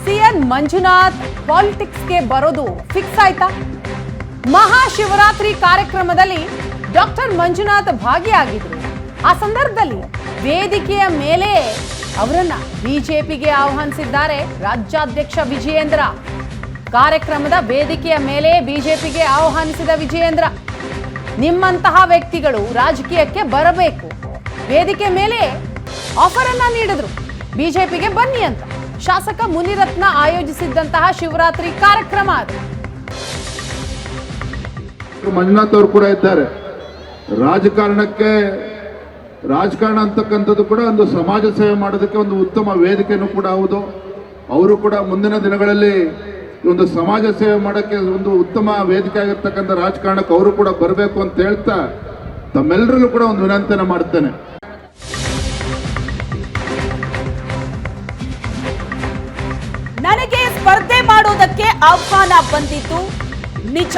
CN Manjunath ಪಾಲಿಟಿಕ್ಸ್ಗೆ ಬರೋದು fix ಆಯ್ತಾ? ಮಹಾಶಿವರಾತ್ರಿ ಕಾರ್ಯಕ್ರಮದಲ್ಲಿ ಡಾಕ್ಟರ್ ಮಂಜುನಾಥ್ ಭಾಗಿಯಾಗಿದ್ರು. ಆ ಸಂದರ್ಭದಲ್ಲಿ ವೇದಿಕೆಯ ಮೇಲೆ ಅವರನ್ನ ಬಿಜೆಪಿಗೆ ಆಹ್ವಾನಿಸಿದ್ದಾರೆ ರಾಜ್ಯಾಧ್ಯಕ್ಷ ವಿಜಯೇಂದ್ರ. ಕಾರ್ಯಕ್ರಮದ ವೇದಿಕೆಯ ಮೇಲೆ ಬಿಜೆಪಿಗೆ ಆಹ್ವಾನಿಸಿದ ವಿಜಯೇಂದ್ರ, ನಿಮ್ಮಂತಹ ವ್ಯಕ್ತಿಗಳು ರಾಜಕೀಯಕ್ಕೆ ಬರಬೇಕು. ವೇದಿಕೆ ಮೇಲೆ ಆಫರ್ ಅನ್ನ ನೀಡಿದ್ರು, ಬಿಜೆಪಿಗೆ ಬನ್ನಿ ಅಂತ. ಶಾಸಕ ಮುನಿರತ್ನ ಆಯೋಜಿಸಿದ್ದಂತಹ ಶಿವರಾತ್ರಿ ಕಾರ್ಯಕ್ರಮ ಅದು. ಮಂಜುನಾಥ್ ಅವರು ಕೂಡ ಇದ್ದಾರೆ. ರಾಜಕಾರಣ ಅಂತಕ್ಕಂಥದ್ದು ಕೂಡ ಒಂದು ಸಮಾಜ ಸೇವೆ ಮಾಡೋದಕ್ಕೆ ಒಂದು ಉತ್ತಮ ವೇದಿಕೆನೂ ಕೂಡ ಹೌದು. ಅವರು ಕೂಡ ಮುಂದಿನ ದಿನಗಳಲ್ಲಿ ಒಂದು ಸಮಾಜ ಸೇವೆ ಮಾಡೋಕ್ಕೆ ಒಂದು ಉತ್ತಮ ವೇದಿಕೆ ಆಗಿರ್ತಕ್ಕಂಥ ರಾಜಕಾರಣಕ್ಕೆ ಅವರು ಕೂಡ ಬರಬೇಕು ಅಂತ ಹೇಳ್ತಾ ತಮ್ಮೆಲ್ಲರಲ್ಲೂ ಕೂಡ ಒಂದು ವಿನಂತಿಯನ್ನು ಮಾಡ್ತೇನೆ. ನನಗೆ ಸ್ಪರ್ಧೆ ಮಾಡೋದಕ್ಕೆ ಆಹ್ವಾನ ಬಂದಿದ್ದು ನಿಜ.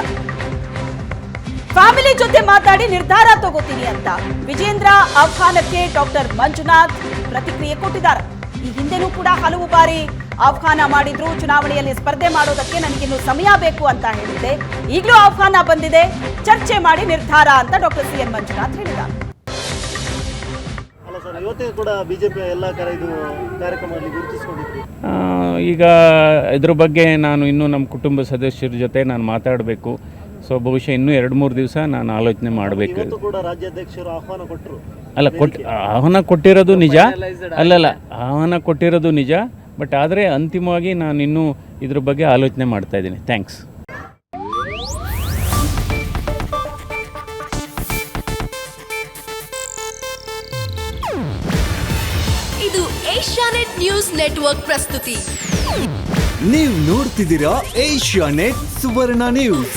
ಫ್ಯಾಮಿಲಿ ಜೊತೆ ಮಾತಾಡಿ ನಿರ್ಧಾರ ತಗೋತೀನಿ ಅಂತ ವಿಜೇಂದ್ರ ಆಹ್ವಾನಕ್ಕೆ ಡಾಕ್ಟರ್ ಮಂಜುನಾಥ್ ಪ್ರತಿಕ್ರಿಯೆ ಕೊಟ್ಟಿದ್ದಾರೆ. ಈ ಹಿಂದೆನೂ ಕೂಡ ಹಲವು ಬಾರಿ ಆಹ್ವಾನ ಮಾಡಿದ್ರು. ಚುನಾವಣೆಯಲ್ಲಿ ಸ್ಪರ್ಧೆ ಮಾಡೋದಕ್ಕೆ ನನಗಿನ್ನು ಸಮಯ ಬೇಕು ಅಂತ ಹೇಳಿದ್ದೆ. ಈಗಲೂ ಆಹ್ವಾನ ಬಂದಿದೆ, ಚರ್ಚೆ ಮಾಡಿ ನಿರ್ಧಾರ ಅಂತ ಡಾಕ್ಟರ್ ಸಿಎನ್ ಮಂಜುನಾಥ್ ಹೇಳಿದ್ದಾರೆ. ಇವತ್ತಿಗೆ ಕೂಡ ಬಿಜೆಪಿ ಎಲ್ಲ ಕಾರ್ಯಕ್ರಮದಲ್ಲಿ ಗುರುತಿಸಿಕೊಂಡಿದ್ವಿ. ಈಗ ಇದ್ರ ಬಗ್ಗೆ ನಾನು ಇನ್ನೂ ನಮ್ಮ ಕುಟುಂಬ ಸದಸ್ಯರ ಜೊತೆ ನಾನು ಮಾತಾಡಬೇಕು. ಸೊ ಬಹುಶಃ ಇನ್ನೂ 2-3 ದಿವಸ ನಾನು ಆಲೋಚನೆ ಮಾಡಬೇಕು. ಕೂಡ ರಾಜ್ಯಾಧ್ಯಕ್ಷರು ಆಹ್ವಾನ ಕೊಟ್ಟರು. ಆಹ್ವಾನ ಕೊಟ್ಟಿರೋದು ನಿಜ, ಆಹ್ವಾನ ಕೊಟ್ಟಿರೋದು ನಿಜ. ಬಟ್ ಆದರೆ ಅಂತಿಮವಾಗಿ ನಾನು ಇನ್ನೂ ಇದ್ರ ಬಗ್ಗೆ ಆಲೋಚನೆ ಮಾಡ್ತಾ ಇದ್ದೀನಿ. ಥ್ಯಾಂಕ್ಸ್. ಇದು ಏಷ್ಯಾನೆಟ್ ನ್ಯೂಸ್ ನೆಟ್ವರ್ಕ್ ಪ್ರಸ್ತುತಿ. ನೀವು ನೋಡ್ತಿದ್ದೀರಾ ಏಷ್ಯಾನೆಟ್ ಸುವರ್ಣ ನ್ಯೂಸ್.